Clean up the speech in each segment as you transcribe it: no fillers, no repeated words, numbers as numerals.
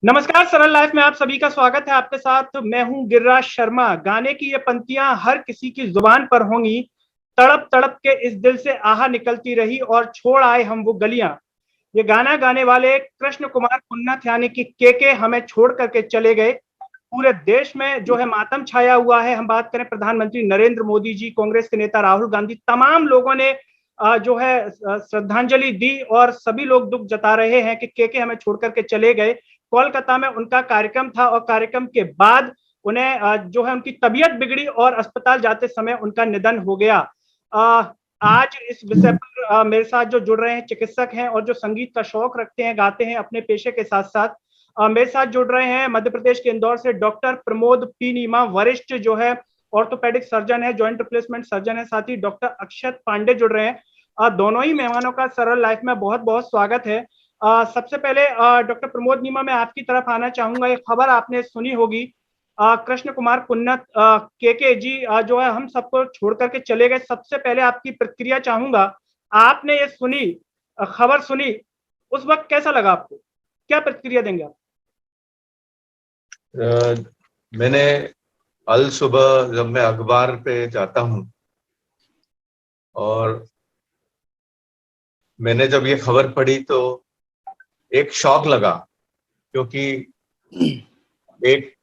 नमस्कार, सरल लाइफ में आप सभी का स्वागत है। आपके साथ मैं हूं गिरिराज शर्मा। गाने की ये पंक्तियां हर किसी की जुबान पर होंगी। तड़प तड़प के इस दिल से आहा निकलती रही और छोड़ आए हम वो गलियां। ये गाना गाने वाले कृष्ण कुमार कुन्नत यानी कि के हमें छोड़ करके चले गए। पूरे देश में जो है मातम छाया हुआ है। हम बात करें प्रधानमंत्री नरेंद्र मोदी जी, कांग्रेस के नेता राहुल गांधी, तमाम लोगों ने जो है श्रद्धांजलि दी और सभी लोग दुख जता रहे हैं कि के हमें छोड़ करके चले गए। कोलकाता में उनका कार्यक्रम था और कार्यक्रम के बाद उन्हें जो है उनकी तबीयत बिगड़ी और अस्पताल जाते समय उनका निधन हो गया। आज इस विषय पर मेरे साथ जो जुड़ रहे हैं चिकित्सक हैं और जो संगीत का शौक रखते हैं, गाते हैं अपने पेशे के साथ साथ। मेरे साथ जुड़ रहे हैं मध्य प्रदेश के इंदौर से डॉक्टर प्रमोद पी नीमा, वरिष्ठ जो है ऑर्थोपेडिक सर्जन है, जॉइंट रिप्लेसमेंट सर्जन है। साथ ही डॉक्टर अक्षत पांडे जुड़ रहे हैं। दोनों ही मेहमानों का सरल लाइफ में बहुत बहुत स्वागत है। सबसे पहले डॉक्टर प्रमोद नीमा, मैं आपकी तरफ आना चाहूंगा। एक खबर आपने सुनी होगी, कृष्ण कुमार कुन्नत के जी जो है हम सबको छोड़ करके चले गए। सबसे पहले आपकी प्रतिक्रिया चाहूंगा। आपने ये सुनी, खबर सुनी, उस वक्त कैसा लगा आपको? क्या प्रतिक्रिया देंगे आप? मैंने अल सुबह जब मैं अखबार पे जाता हूं और मैंने जब ये खबर पढ़ी तो एक शॉक लगा, क्योंकि एक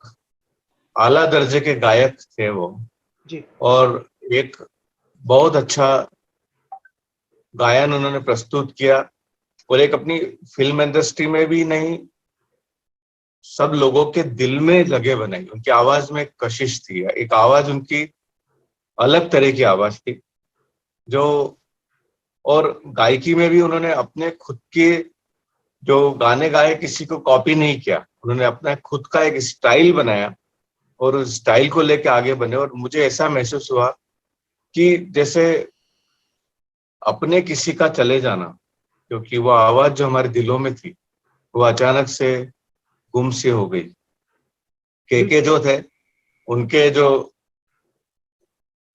आला दर्जे के गायक थे वो जी। और एक बहुत अच्छा गायन उन्होंने प्रस्तुत किया और एक अपनी फिल्म इंडस्ट्री में भी नहीं, सब लोगों के दिल में लगे बनाई। उनकी आवाज में एक कशिश थी, एक आवाज उनकी अलग तरह की आवाज थी जो, और गायकी में भी उन्होंने अपने खुद के जो गाने गाए किसी को कॉपी नहीं किया। उन्होंने अपना खुद का एक स्टाइल बनाया और उस स्टाइल को लेके आगे बने। और मुझे ऐसा महसूस हुआ कि जैसे अपने किसी का चले जाना, क्योंकि वो आवाज जो हमारे दिलों में थी वो अचानक से गुम सी हो गई। के जो थे, उनके जो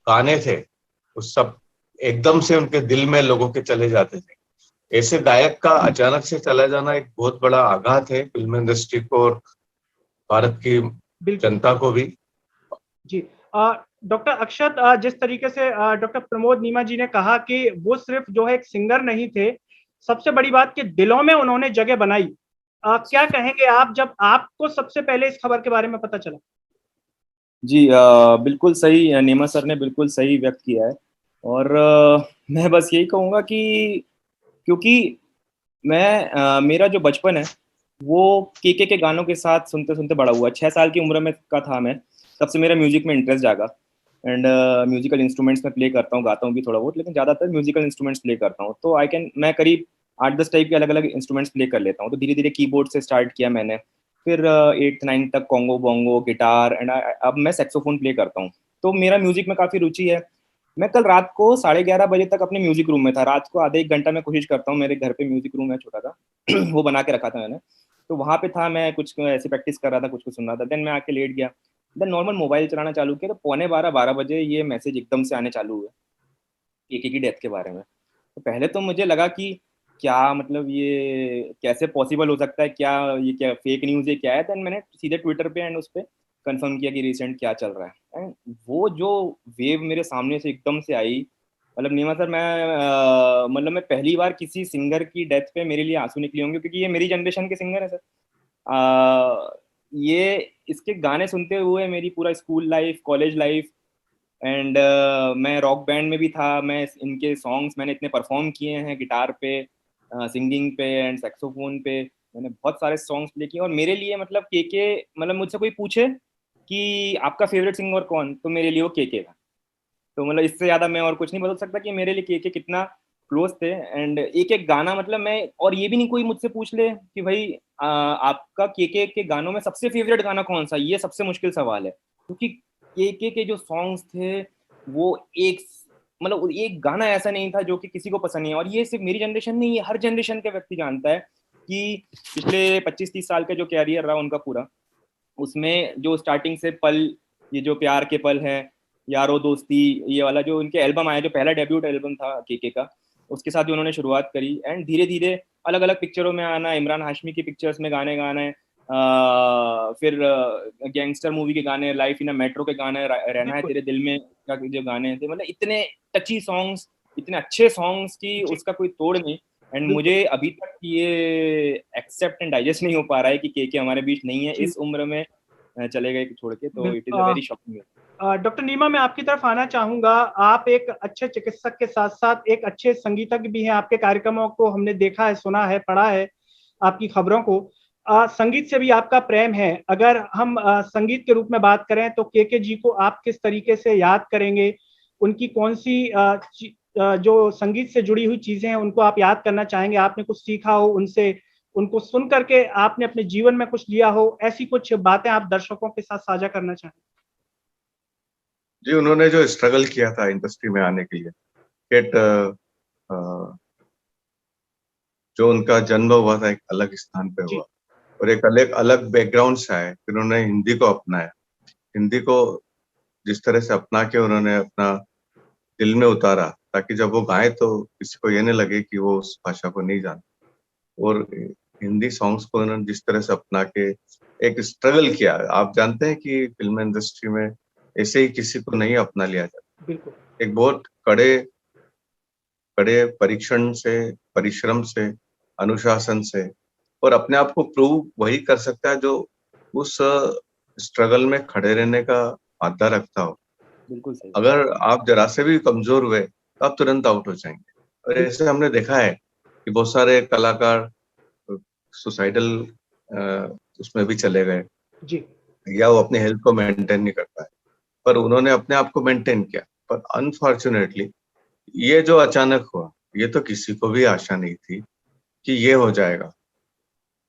गाने थे वो सब एकदम से उनके दिल में लोगों के चले जाते थे। ऐसे गायक का अचानक से चला जाना एक बहुत बड़ा आघात है फिल्म इंडस्ट्री को और भारत की जनता को भी। जी। डॉक्टर अक्षत, जिस तरीके से डॉक्टर प्रमोद नीमा जी ने कहा कि वो सिर्फ जो है एक सिंगर नहीं थे, सबसे बड़ी बात कि दिलों में उन्होंने जगह बनाई। क्या कहेंगे आप जब आपको सबसे पहले इस खबर के बारे में पता चला? जी, बिल्कुल सही, नीमा सर ने बिल्कुल सही व्यक्त किया है। और मैं बस यही कहूँगा कि क्योंकि मेरा जो बचपन है वो के गानों के साथ सुनते सुनते बड़ा हुआ। 6 साल की उम्र में का था मैं, तब से मेरा म्यूजिक में इंटरेस्ट जागा। एंड म्यूजिकल इंस्ट्रूमेंट्स में प्ले करता हूँ, गाता हूँ भी थोड़ा बहुत, लेकिन ज़्यादातर म्यूजिकल इंस्ट्रूमेंट्स प्ले करता हूँ। तो मैं करीब 8-10 टाइप के अलग अलग इंस्ट्रूमेंट्स प्ले कर लेता हूँ। तो धीरे धीरे कीबोर्ड से स्टार्ट किया मैंने, फिर 8th 9th तक कॉन्गो बोंगो गिटार, एंड अब मैं सैक्सोफोन प्ले करता हूँ। तो मेरा म्यूजिक में काफ़ी रुचि है। मैं कल रात को 11:30 बजे तक अपने म्यूजिक रूम में था। रात को आधा 1 घंटा मैं कोशिश करता हूँ, मेरे घर पे म्यूजिक रूम है छोटा सा वो बना के रखा था मैंने। तो वहाँ पे था, मैं कुछ ऐसे प्रैक्टिस कर रहा था, कुछ कुछ सुन रहा था। देन मैं आके लेट गया। देन नॉर्मल मोबाइल चलाना चालू किया तो 11:45 12 बजे ये मैसेज एकदम से आने चालू हुए के की डेथ के बारे में। तो पहले तो मुझे लगा कि क्या मतलब ये कैसे पॉसिबल हो सकता है, क्या ये क्या फेक न्यूज़ है, क्या है। देन मैंने सीधे ट्विटर पे एंड उस पर कंफर्म किया कि रिसेंट क्या चल रहा है। एंड वो जो वेव मेरे सामने से एकदम से आई, मतलब नीमा सर, मतलब मैं पहली बार किसी सिंगर की डेथ पे मेरे लिए आंसू निकले होंगे, क्योंकि ये मेरी जनरेशन के सिंगर है सर। ये इसके गाने सुनते हुए मेरी पूरा school life, college life, and मैं रॉक बैंड में भी था। मैं इनके सॉन्ग्स मैंने इतने परफॉर्म किए हैं गिटार पे, सिंगिंग पे एंड सैक्सोफोन पे। मैंने बहुत सारे सॉन्ग्स प्ले किए और मेरे लिए मतलब के मतलब मुझसे कोई पूछे कि आपका फेवरेट सिंगर कौन, तो मेरे लिए वो के था। तो मतलब इससे ज़्यादा मैं और कुछ नहीं बदल सकता कि मेरे लिए के कितना क्लोज थे। एंड एक एक गाना, मतलब मैं, और ये भी नहीं कोई मुझसे पूछ ले कि भाई आपका के गानों में सबसे फेवरेट गाना कौन सा, ये सबसे मुश्किल सवाल है। क्योंकि के जो सॉन्ग्स थे वो एक, मतलब एक गाना ऐसा नहीं था जो कि किसी को पसंद नहीं है। और ये सिर्फ मेरी जनरेशन नहीं, ये हर जनरेशन के व्यक्ति जानता है कि पिछले 25-30 साल का जो कैरियर रहा उनका पूरा, उसमें जो स्टार्टिंग से पल, ये जो प्यार के पल है, यारो दोस्ती, ये वाला जो उनके एल्बम आया, जो पहला डेब्यूट एल्बम था के का, उसके साथ जो उन्होंने शुरुआत करी। एंड धीरे धीरे अलग अलग पिक्चरों में आना, इमरान हाशमी की पिक्चर्स में गाने गाना है, फिर गैंगस्टर मूवी के गाने, लाइफ इन अ मेट्रो के गाने, रहना है बिल्कुल। तेरे दिल में का जो गाने थे, मतलब इतने टची सॉन्ग्स, इतने अच्छे सॉन्ग्स की जी। उसका कोई तोड़ नहीं। एंड बिल्कुल। मुझे अभी तक ये एक्सेप्ट एंड डाइजेस्ट नहीं हो पा रहा है कि के हमारे बीच नहीं है, जी। इस उम्र में चले गए छोड़ के, तो इट इज अ बिल्कुल। Very shocking. डॉक्टर नीमा, मैं आपकी तरफ आना चाहूंगा। आप एक अच्छे चिकित्सक के साथ साथ एक अच्छे संगीतज्ञ भी हैं। आपके कार्यक्रमों को हमने देखा है, सुना है, पढ़ा है, आपकी खबरों को। संगीत से भी आपका प्रेम है। अगर हम संगीत के रूप में बात करें तो के जी को आप किस तरीके से याद करेंगे? उनकी कौन सी जो संगीत से जुड़ी हुई चीजें हैं उनको आप याद करना चाहेंगे? आपने कुछ सीखा हो उनसे, उनको सुन करके आपने अपने जीवन में कुछ लिया हो, ऐसी कुछ बातें आप दर्शकों के साथ साझा करना चाहें? जी, उन्होंने जो स्ट्रगल किया था इंडस्ट्री में आने के लिए, इट जो उनका जन्म हुआ था एक अलग स्थान पे जी। हुआ और एक अलग अलग बैकग्राउंड से आए, फिर उन्होंने हिंदी को अपनाया। हिंदी को जिस तरह से अपना के उन्होंने अपना दिल में उतारा, ताकि जब वो गाएं तो किसी को ये नहीं लगे कि वो उस भाषा को नहीं जानते। और हिंदी सॉन्ग्स को उन्होंने जिस तरह से अपना के एक स्ट्रगल किया, आप जानते हैं कि फिल्म इंडस्ट्री में ऐसे ही किसी को नहीं अपना लिया जाता। बिल्कुल। एक बहुत कड़े कड़े परीक्षण से, परिश्रम से, अनुशासन से, और अपने आप को प्रूव वही कर सकता है जो उस स्ट्रगल में खड़े रहने का मादा रखता हो। बिल्कुल सही। अगर आप जरा से भी कमजोर हुए तो आप तुरंत आउट हो जाएंगे। और ऐसे हमने देखा है कि बहुत सारे कलाकार सुसाइडल उसमें भी चले गए, जी। या वो अपने हेल्थ को मेंटेन नहीं कर पाए, पर उन्होंने अपने आप को मेंटेन किया। पर अनफॉर्चुनेटली ये जो अचानक हुआ, ये तो किसी को भी आशा नहीं थी कि ये हो जाएगा।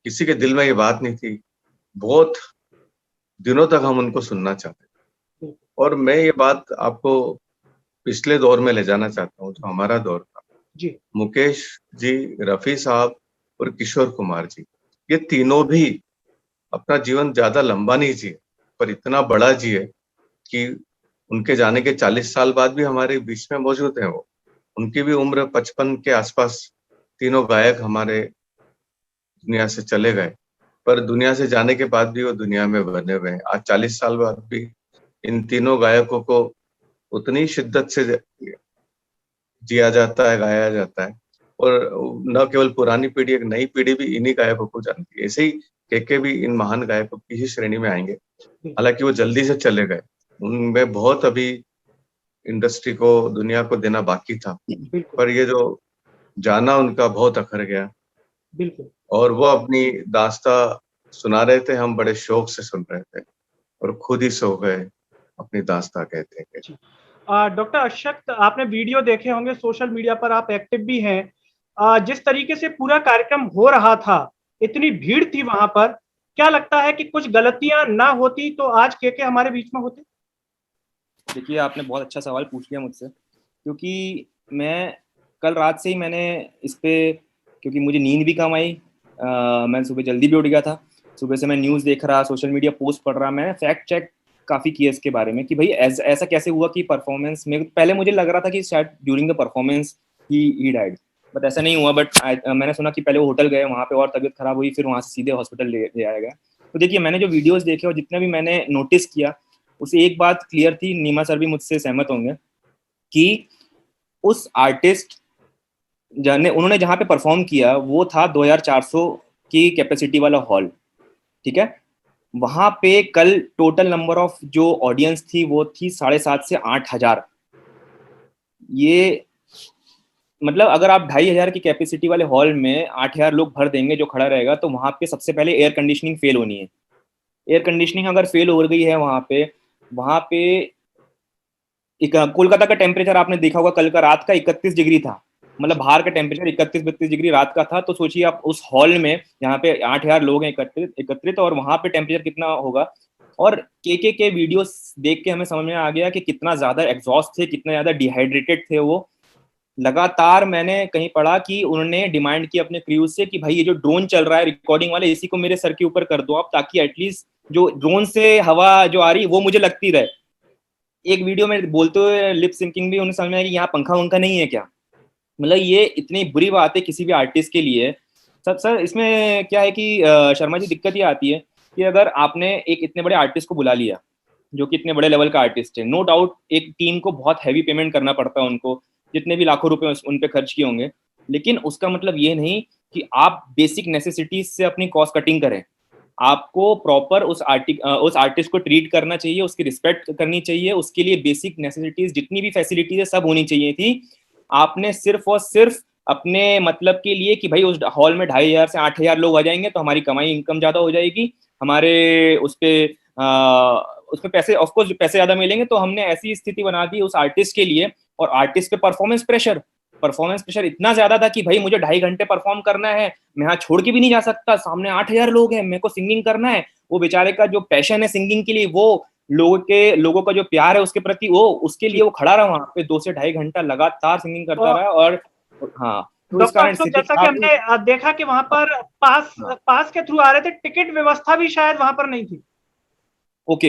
किसी के दिल में ये बात नहीं थी। बहुत दिनों तक हम उनको सुनना चाहते थे। और मैं ये बात आपको पिछले दौर में ले जाना चाहता हूँ, जो हमारा दौर था। जी। मुकेश जी, रफी साहब और किशोर कुमार जी, ये तीनों भी अपना जीवन ज्यादा लंबा नहीं जिए, पर इतना बड़ा जिए कि उनके जाने के 40 साल बाद भी हमारे बीच में मौजूद है वो। उनकी भी उम्र 55 के आसपास। तीनों गायक हमारे दुनिया से चले गए, पर दुनिया से जाने के बाद भी वो दुनिया में बने हुए हैं। आज 40 साल बाद भी इन तीनों गायकों को उतनी शिद्दत से जिया जाता है, गाया जाता है। और न केवल पुरानी पीढ़ी, एक नई पीढ़ी भी इन्हीं गायकों को जानती है। ऐसे ही के भी इन महान गायकों की ही श्रेणी में आएंगे। हालांकि वो जल्दी से चले गए, उनमें बहुत अभी इंडस्ट्री को, दुनिया को देना बाकी था। बिल्कुल। पर ये जो जाना उनका बहुत अखर गया, बिल्कुल। और वो अपनी दास्ता सुना रहे थे, हम बड़े शौक से सुन रहे थे, और खुद ही सो गए अपनी दास्ता कहते हैं। जी। डॉक्टर अशक्त, आपने वीडियो देखे होंगे, सोशल मीडिया पर आप एक्टिव भी हैं। जिस तरीके से पूरा कार्यक्रम हो रहा था, इतनी भीड़ थी वहां पर, क्या लगता है कि कुछ गलतियां ना होती तो आज के हमारे बीच में होते? देखिए, आपने बहुत अच्छा सवाल पूछ लिया मुझसे, क्योंकि मैं कल रात से ही मैंने इस पे, क्योंकि मुझे नींद भी कम आई, मैं सुबह जल्दी भी उठ गया था। सुबह से मैं न्यूज़ देख रहा, सोशल मीडिया पोस्ट पढ़ रहा, मैंने फैक्ट चेक काफ़ी किया इसके बारे में कि भाई ऐसा कैसे हुआ कि परफॉर्मेंस में, पहले मुझे लग रहा था कि शायद during the performance he died, but ऐसा नहीं हुआ। बट मैंने सुना कि पहले वो होटल गए, वहाँ पे और तबीयत खराब हुई, फिर वहाँ से सीधे हॉस्पिटल ले आया गया। तो देखिए, मैंने जो वीडियोज़ देखे और जितना भी मैंने नोटिस किया, उसे एक बात क्लियर थी, नीमा सर भी मुझसे सहमत होंगे, कि उस आर्टिस्ट उन्होंने जहाँ पे परफॉर्म किया वो था 2400 की कैपेसिटी वाला हॉल, ठीक है। वहां पे कल टोटल नंबर ऑफ जो ऑडियंस थी वो थी 7,500 से 8,000। ये मतलब अगर आप 2,500 की कैपेसिटी वाले हॉल में 8,000 लोग भर देंगे जो खड़ा रहेगा, तो वहां पे सबसे पहले एयर कंडीशनिंग फेल होनी है। एयर कंडीशनिंग अगर फेल हो गई है वहां पे कोलकाता का टेम्परेचर आपने देखा होगा, कल का रात का 31 डिग्री था, मतलब बाहर का टेम्परेचर 31-32 डिग्री रात का था। तो सोचिए आप उस हॉल में, यहाँ पे 8,000 लोग हैं एकत्रित, और वहां पे टेम्परेचर कितना होगा। और के वीडियो देख के हमें समझ में आ गया कि कितना ज्यादा एग्जॉस्ट थे, कितना ज्यादा डिहाइड्रेटेड थे वो। लगातार मैंने कहीं पढ़ा कि उन्होंने डिमांड की अपने क्रूज से कि भाई ये जो ड्रोन चल रहा है रिकॉर्डिंग वाले, इसी को मेरे सर के ऊपर कर दो आप, ताकि एटलीस्ट जो ड्रोन से हवा जो आ रही वो मुझे लगती रहे। एक वीडियो में बोलते हुए लिप सिंकिंग भी उन्हें समझ में आया कि यहाँ पंखा वंखा नहीं है क्या। मतलब ये इतनी बुरी बात है किसी भी आर्टिस्ट के लिए। सर इसमें क्या है कि शर्मा जी, दिक्कत ये आती है कि अगर आपने एक इतने बड़े आर्टिस्ट को बुला लिया जो कि इतने बड़े लेवल का आर्टिस्ट है, नो डाउट एक टीम को बहुत हैवी पेमेंट करना पड़ता है उनको, जितने भी लाखों रुपए उन पे खर्च किए होंगे, लेकिन उसका मतलब ये नहीं कि आप बेसिक नेसेसिटीज से अपनी कॉस्ट कटिंग करें। आपको प्रॉपर उस आर्टिस्ट को ट्रीट करना चाहिए, उसकी रिस्पेक्ट करनी चाहिए, उसके लिए बेसिक नेसेसिटीज जितनी भी फैसिलिटीज है सब होनी चाहिए थी। आपने सिर्फ और सिर्फ अपने मतलब के लिए कि भाई उस हॉल में 2,500 से 8,000 लोग आ जाएंगे तो हमारी कमाई इनकम ज्यादा हो जाएगी, हमारे उस पे पैसे ऑफकोर्स पैसे ज्यादा मिलेंगे, तो हमने ऐसी स्थिति बना दी उस आर्टिस्ट के लिए। और आर्टिस्ट पे परफॉर्मेंस प्रेशर इतना ज्यादा था कि भाई मुझे 2.5 घंटे परफॉर्म करना है, मैं यहाँ छोड़ के भी नहीं जा सकता, सामने 8,000 लोग हैं, मेरे को सिंगिंग करना है। वो बेचारे का जो पैशन है सिंगिंग के लिए, वो लोगों का जो प्यार है उसके प्रति, वो उसके लिए वो खड़ा रहा वहां पे 2 से 2.5 घंटा लगातार सिंगिंग करता रहा। और हाँ, तो इस डॉक्टर कारण अफसर, स्थिति जैसा कि खराब हुई। हमने देखा कि वहां पर पास के थ्रू आ रहे थे, टिकट व्यवस्था भी शायद वहां पर नहीं थी। ओके,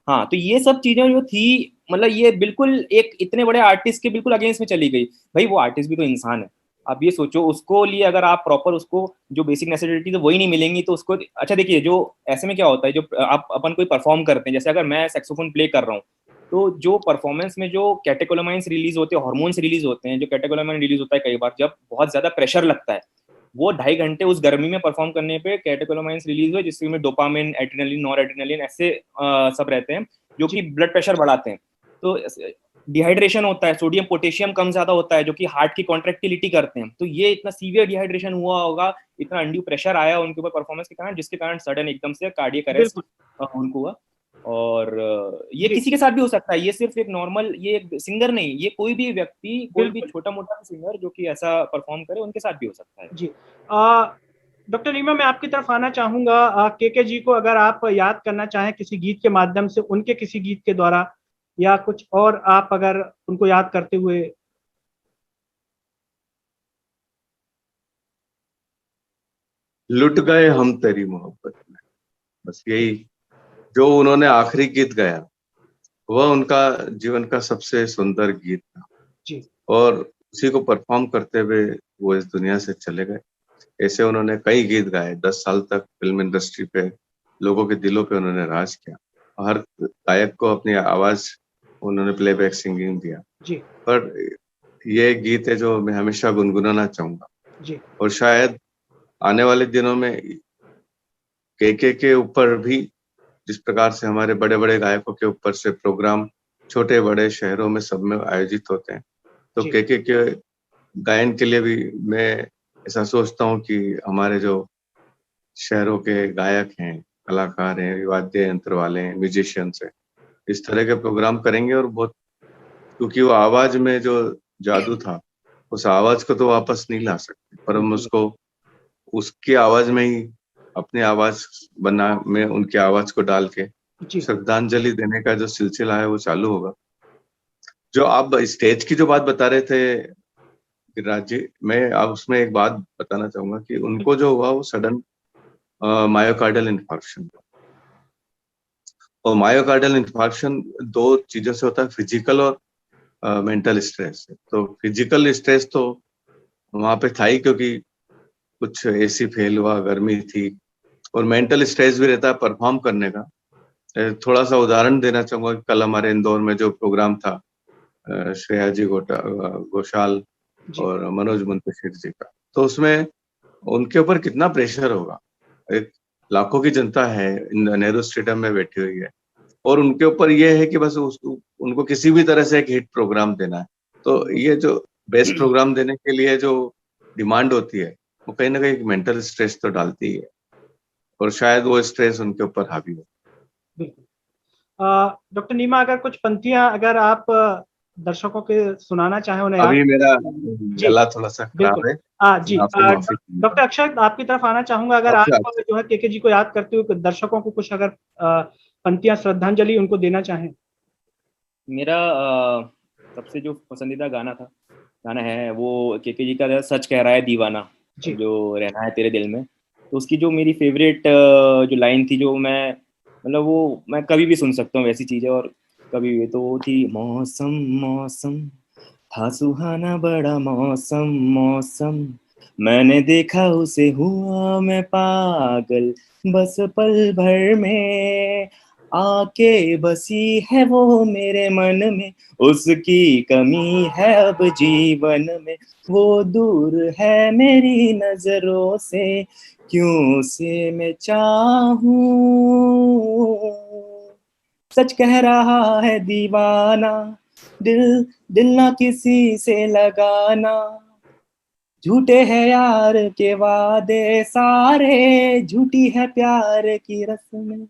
हाँ, तो ये सब चीजें जो थी, मतलब ये बिल्कुल एक इतने बड़े आर्टिस्ट के बिल्कुल अगेंस्ट में चली गई। भाई वो आर्टिस्ट भी तो इंसान है, आप ये सोचो, उसको लिए अगर आप प्रॉपर उसको जो बेसिक नेसेसिटी तो वही नहीं मिलेंगी तो उसको, अच्छा देखिए, जो ऐसे में क्या होता है, जो आप अपन कोई परफॉर्म करते हैं, जैसे अगर मैं सैक्सोफोन प्ले कर रहा हूँ, तो जो परफॉर्मेंस में जो कैटेकोलामाइंस रिलीज होते हैं, हॉर्मोन्स रिलीज होते हैं, जो कैटेकोलामाइन रिलीज होता है कई बार जब बहुत ज्यादा प्रेशर लगता है, वो 2.5 घंटे उस गर्मी में परफॉर्म करने पे कैटेकोलामाइंस रिलीज हुए, जिसमें डोपामिन, एड्रेनलिन, नॉर एड्रेनलिन ऐसे सब रहते हैं जो कि ब्लड प्रेशर बढ़ाते हैं। तो डिहाइड्रेशन होता है, सोडियम पोटेशियम कम ज्यादा होता है, जो कि हार्ट की कॉन्ट्रेक्टिलिटी करते हैं। तो ये इतना सीवियर डिहाइड्रेशन हुआ होगा, इतना अंड्यू प्रेशर आया उनके ऊपर परफॉर्मेंस के कारण, जिसके कारण सडन एकदम से कार्डियक अरेस्ट बिल्कुल उनको हुआ। और ये जी, किसी के साथ भी हो सकता है, ये सिर्फ एक नॉर्मल, ये एक सिंगर नहीं, ये कोई भी व्यक्ति, कोई भी बिल्कुल छोटा मोटा सिंगर जो कि ऐसा परफॉर्म करे, उनके साथ भी हो सकता है। जी। डॉक्टर नीमा, मैं आपकी तरफ आना चाहूंगा। के जी को अगर आप याद करना चाहें किसी गीत के माध्यम से, उनके किसी गीत के द्वारा, या कुछ और आप अगर उनको याद करते हुए। लुट गए हम तेरी मोहब्बत में, बस यही जो उन्होंने आखिरी गीत गाया, वह उनका जीवन का सबसे सुंदर गीत था। जी और उसी को परफॉर्म करते हुए वो इस दुनिया से चले गए। ऐसे उन्होंने कई गीत गाए, 10 साल तक फिल्म इंडस्ट्री पे, लोगों के दिलों पे उन्होंने राज किया। हर गायक को अपनी आवाज उन्होंने प्लेबैक सिंगिंग दिया। जी पर ये गीत है जो मैं हमेशा गुनगुनाना चाहूंगा। जी और शायद आने वाले दिनों में के ऊपर भी, जिस प्रकार से हमारे बड़े बड़े गायकों के ऊपर से प्रोग्राम छोटे बड़े शहरों में सब में आयोजित होते हैं, तो जी के गायन के लिए भी मैं ऐसा सोचता हूँ कि हमारे जो शहरों के गायक हैं, कलाकार हैं, वाद्य यंत्र वाले हैं, म्यूजिशियंस हैं, इस तरह के प्रोग्राम करेंगे। और बहुत, क्योंकि वो आवाज में जो जादू था, उस आवाज को तो वापस नहीं ला सकते, पर हम बिल्कुल उसको उसकी आवाज में ही अपनी आवाज बना में उनकी आवाज को डाल के जी श्रद्धांजलि देने का जो सिलसिला है वो चालू होगा। जो आप स्टेज की जो बात बता रहे थे गिरिराज जी, मैं अब उसमें एक बात बताना चाहूंगा कि उनको जो हुआ वो सडन मायोकार्डियल इंफार्क्शन। और मायोकार्डियल इंफार्क्शन दो चीजों से होता है, फिजिकल और मेंटल स्ट्रेस। तो फिजिकल स्ट्रेस तो वहां पे था ही, क्योंकि कुछ एसी फेल हुआ, गर्मी थी। और मेंटल स्ट्रेस भी रहता है परफॉर्म करने का। थोड़ा सा उदाहरण देना चाहूंगा कि कल हमारे इंदौर में जो प्रोग्राम था, श्रेया जी घोषाल जी और मनोज मुंतशिर जी का, तो उसमें उनके ऊपर कितना प्रेशर होगा। एक लाखों की जनता है, नेहरू स्टेडियम में बैठी हुई है, और उनके ऊपर ये है कि बस उनको किसी भी तरह से एक हिट प्रोग्राम देना है। तो ये जो बेस्ट प्रोग्राम देने के लिए जो डिमांड होती है, वो कहीं ना कहीं मेंटल स्ट्रेस तो डालती ही है, और शायद वो स्ट्रेस उनके ऊपर हावी हो। बिल्कुल। डॉक्टर नीमा, अगर कुछ पंक्तियां अगर आप दर्शकों के सुनाना चाहें, उन्हें याद। अभी मेरा जी गला थोड़ा सा बिल्कुल। खराब है, जी मैं आपसे माफी डॉक्टर चाहूंगा। अक्षय, आपकी तरफ आना चाहूंगा, अगर आपसे आप जो है के जी को याद करते हुए दर्शकों को कुछ अगर पंक्तियां श्रद्धांजलि उनको देना चाहें। मेरा सबसे जो पसंदीदा गाना है वो के जी का सच कह रहा है दीवाना, जी जो रहना है तेरे दिल में। तो उसकी जो मेरी फेवरेट जो लाइन थी, जो मैं मतलब वो मैं कभी भी सुन सकता हूँ वैसी चीजें, और कभी भी, तो वो थी, मौसम मौसम था सुहाना बड़ा, मौसम मौसम मैंने देखा उसे हुआ मैं पागल, बस पल भर में आके बसी है वो मेरे मन में, उसकी कमी है अब जीवन में, वो दूर है मेरी नजरों से, क्यों से मैं चाहूं, सच कह रहा है दीवाना, दिल दिल ना किसी से लगाना, झूठे हैं यार के वादे सारे, झूठी है प्यार की रस्में।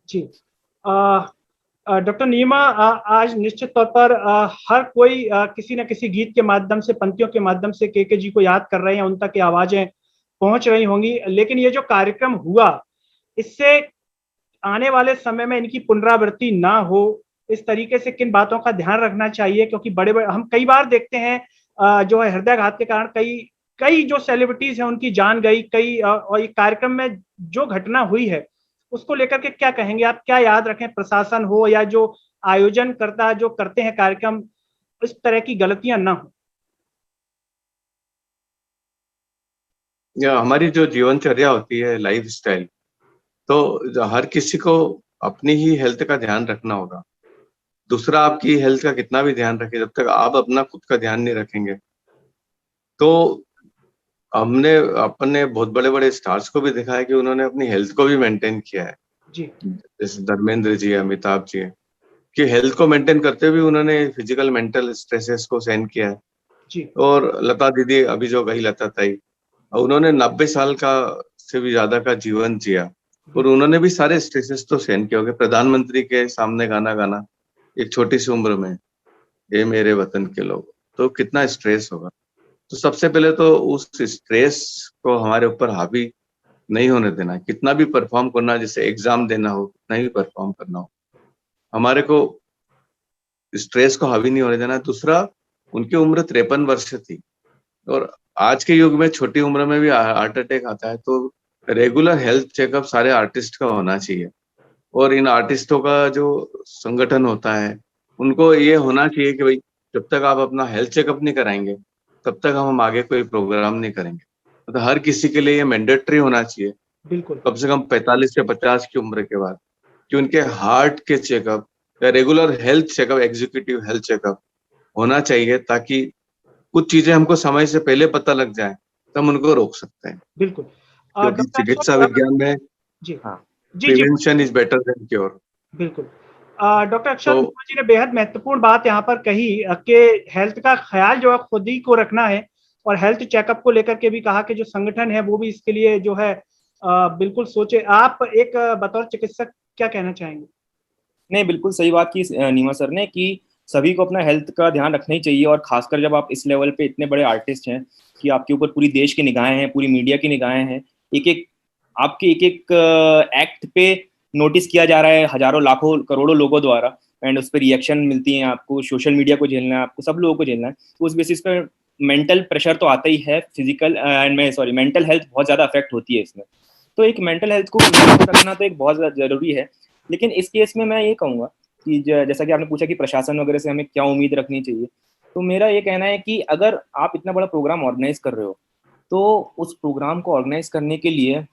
जी। डॉक्टर नीमा, आज निश्चित तौर पर हर कोई किसी न किसी गीत के माध्यम से, पंक्तियों के माध्यम से के जी को याद कर रहे हैं, उन तक ये आवाजें पहुंच रही होंगी। लेकिन ये जो कार्यक्रम हुआ, इससे आने वाले समय में इनकी पुनरावृत्ति ना हो, इस तरीके से किन बातों का ध्यान रखना चाहिए? क्योंकि बड़े बड़े हम कई बार देखते हैं जो है हृदयाघात के कारण कई कई जो सेलिब्रिटीज हैं उनकी जान गई, कई और ये कार्यक्रम में जो घटना हुई है उसको लेकर के क्या कहेंगे आप? क्या याद रखें, प्रशासन हो या जो आयोजन करता जो करते हैं कार्यक्रम, इस तरह की गलतियां ना हो? या हमारी जो जीवनचर्या होती है, लाइफ स्टाइल, तो हर किसी को अपनी ही हेल्थ का ध्यान रखना होगा। दूसरा आपकी हेल्थ का कितना भी ध्यान रखे, जब तक आप अपना खुद का ध्यान नहीं रखेंगे, तो हमने अपने बहुत बड़े बड़े स्टार्स को भी देखा है कि उन्होंने अपनी हेल्थ को भी मेंटेन किया है। जी। जैसे धर्मेंद्र जी, अमिताभ जी, कि हेल्थ को मेंटेन करते हुए उन्होंने फिजिकल मेंटल स्ट्रेसेस को सहन किया है। जी। और लता दीदी अभी जो गई, लता ताई, उन्होंने 90 साल का से भी ज्यादा का जीवन जिया, और उन्होंने भी सारे स्ट्रेसेस तो सहन किए होंगे। प्रधानमंत्री के सामने गाना गाना एक छोटी सी उम्र में, ये मेरे वतन के लोग, तो कितना स्ट्रेस होगा। तो सबसे पहले तो उस स्ट्रेस को हमारे ऊपर हावी नहीं होने देना। कितना भी परफॉर्म करना, जैसे एग्जाम देना हो, कितना भी परफॉर्म करना हो, हमारे को स्ट्रेस को हावी नहीं होने देना। दूसरा, उनकी उम्र 53 वर्ष थी, और आज के युग में छोटी उम्र में भी हार्ट अटैक आता है, तो रेगुलर हेल्थ चेकअप सारे आर्टिस्ट का होना चाहिए। और इन आर्टिस्टों का जो संगठन होता है, उनको ये होना चाहिए कि भाई, जब तक आप अपना हेल्थ चेकअप नहीं कराएंगे, तब तक हम आगे कोई प्रोग्राम नहीं करेंगे। मतलब हर किसी के लिए ये मैंडेटरी होना चाहिए, बिल्कुल। कम से कम 45 से 50 की उम्र के बाद, कि उनके हार्ट के चेकअप या regular health checkup, executive health checkup होना चाहिए, ताकि कुछ चीजें हमको समय से पहले पता लग जाए, तो हम उनको रोक सकते हैं। बिल्कुल। क्योंकि डॉक्टर चिकित्सा अक्षत, विज्ञान में जी। हाँ। जी जी। Prevention is better than cure. बिल्कुल। डॉक्टर अक्षत तो जी ने बेहद महत्वपूर्ण बात यहाँ पर कही कि हेल्थ का ख्याल जो है खुद ही को रखना है, और हेल्थ चेकअप को लेकर के भी कहा कि जो संगठन है वो भी इसके लिए जो है बिल्कुल सोचे। आप एक बतौर चिकित्सक क्या कहना चाहेंगे? नहीं, बिल्कुल सही बात की नीमा सर ने, कि सभी को अपना हेल्थ का ध्यान रखना ही चाहिए, और खासकर जब आप इस लेवल पे इतने बड़े आर्टिस्ट हैं कि आपके ऊपर पूरी देश की निगाहें हैं, पूरी मीडिया की निगाहें हैं, एक एक आपके एक एक एक्ट पे नोटिस किया जा रहा है हजारों लाखों करोड़ों लोगों द्वारा, एंड उस पर रिएक्शन मिलती है, आपको सोशल मीडिया को झेलना है, आपको सब लोगों को झेलना है, तो उस बेसिस पे मेंटल प्रेशर तो आता ही है, फिजिकल मेंटल हेल्थ बहुत ज्यादा अफेक्ट होती है इसमें। तो एक मेंटल हेल्थ को रखना तो एक बहुत जरूरी है। लेकिन इस केस में मैं ये कहूँगा कि जैसा कि आपने पूछा कि प्रशासन वगैरह से हमें क्या उम्मीद रखनी चाहिए, तो मेरा ये कहना है कि अगर आप इतना बड़ा प्रोग्राम ऑर्गेनाइज कर रहे हो, तो उस प्रोग्राम को ऑर्गेनाइज करने के लिए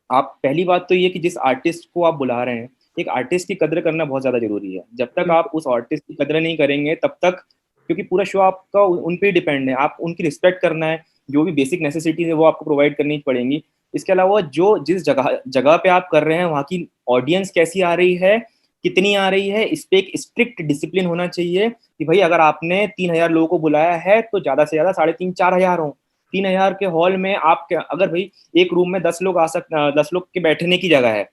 आप, पहली बात तो ये कि जिस आर्टिस्ट को आप बुला रहे हैं, एक आर्टिस्ट की कदर करना बहुत ज्यादा जरूरी है। जब तक आप उस आर्टिस्ट की कदर नहीं करेंगे तब तक, क्योंकि पूरा शो आपका उन पे डिपेंड है, आप उनकी रिस्पेक्ट करना है, जो भी बेसिक नेसेसिटीज है वो आपको प्रोवाइड करनी पड़ेंगी। इसके अलावा जो जिस जगह जगह पे आप कर रहे हैं वहाँ की ऑडियंस कैसी आ रही है, कितनी आ रही है, इस पे एक स्ट्रिक्ट डिसिप्लिन होना चाहिए कि भाई अगर आपने 3,000 लोगों को बुलाया है तो ज्यादा से ज्यादा 3,500-4,000 हो। 3,000 के हॉल में आप अगर भाई एक रूम में 10 लोग 10 लोग के बैठने की जगह है,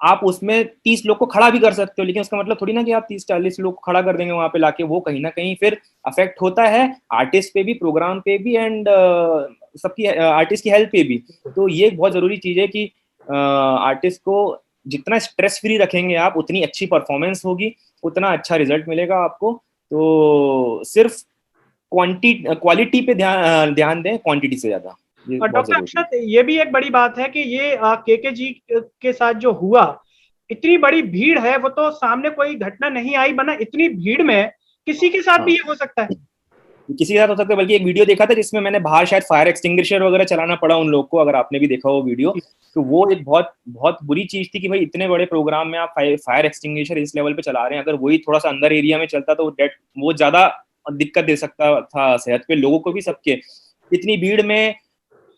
आप उसमें 30 लोग को खड़ा भी कर सकते हो, लेकिन उसका मतलब थोड़ी ना कि आप 30-40 लोग को खड़ा कर देंगे वहां पे लाके। वो कहीं ना कहीं फिर अफेक्ट होता है आर्टिस्ट पे भी, प्रोग्राम पे भी, एंड सबकी आर्टिस्ट की हेल्थ पे भी। तो ये एक बहुत जरूरी चीज है कि आर्टिस्ट को जितना स्ट्रेस फ्री रखेंगे आप, उतनी अच्छी परफॉर्मेंस होगी, उतना अच्छा रिजल्ट मिलेगा आपको। तो सिर्फ क्वालिटी पे ध्यान दें, क्वांटिटी से ज्यादा, ये और बहुत डॉक्टर जरूरी है। अक्षत, ये भी एक बड़ी बात है कि ये के जी के साथ जो हुआ, इतनी बड़ी भीड़ है, वो तो सामने कोई घटना नहीं आई, बना इतनी भीड़ में किसी के साथ भी हाँ, ये हो सकता है। किसी के साथ हो सकता है। बल्कि एक वीडियो देखा था जिसमें मैंने बाहर शायद फायर एक्सटिंग्विशर वगैरह चलाना पड़ा उन लोग को, अगर आपने भी देखा वो वीडियो, तो वो एक बहुत बहुत बुरी चीज थी कि भाई इतने बड़े प्रोग्राम में आप फायर एक्सटिंग्विशर इस लेवल पे चला रहे हैं, अगर वही थोड़ा सा अंदर एरिया में चलता तो वो ज्यादा दिक्कत दे सकता था सेहत पे, लोगों को भी, सबके। इतनी भीड़ में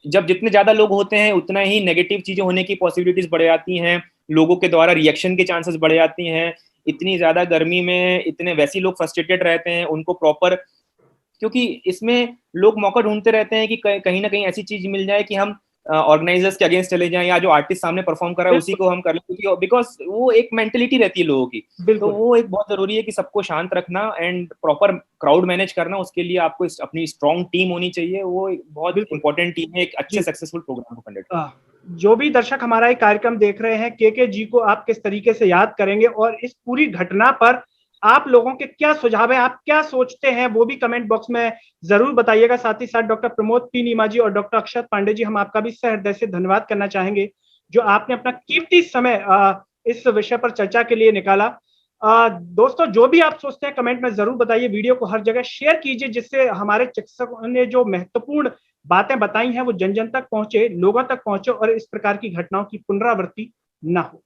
जब जितने ज्यादा लोग होते हैं उतना ही नेगेटिव चीजें होने की पॉसिबिलिटीज बढ़ जाती हैं, लोगों के द्वारा रिएक्शन के चांसेस बढ़ जाती हैं। इतनी ज्यादा गर्मी में इतने वैसे लोग फ्रस्ट्रेटेड रहते हैं, उनको प्रॉपर, क्योंकि इसमें लोग मौका ढूंढते रहते हैं कि कहीं ना कहीं ऐसी चीज मिल जाए कि हम ऑर्गेनाइजर्स के अगेंस्ट चले जाएं, या जो आर्टिस्ट सामने परफॉर्म कर रहा है उसी को हम कर लें, क्योंकि बिकॉज वो एक मेंटेलिटी रहती है लोगों की। तो वो एक बहुत जरूरी है कि सबको शांत रखना एंड प्रॉपर क्राउड मैनेज करना, उसके लिए आपको अपनी स्ट्रॉन्ग टीम होनी चाहिए, वो एक बहुत इंपॉर्टेंट टीम है एक अच्छे सक्सेसफुल प्रोग्राम को कंडक्ट। जो भी दर्शक हमारा एक कार्यक्रम देख रहे हैं, के जी को आप किस तरीके से याद करेंगे और इस पूरी घटना पर आप लोगों के क्या सुझाव है, आप क्या सोचते हैं, वो भी कमेंट बॉक्स में जरूर बताइएगा। साथ ही साथ डॉक्टर प्रमोद पी नीमा जी और डॉक्टर अक्षत पांडे जी, हम आपका भी सहृदय से धन्यवाद करना चाहेंगे जो आपने अपना कीमती समय इस विषय पर चर्चा के लिए निकाला। दोस्तों, जो भी आप सोचते हैं कमेंट में जरूर बताइए, वीडियो को हर जगह शेयर कीजिए जिससे हमारे चिकित्सकों ने जो महत्वपूर्ण बातें बताई हैं वो जन जन तक पहुंचे, लोगों तक पहुंचे और इस प्रकार की घटनाओं की पुनरावृत्ति ना हो।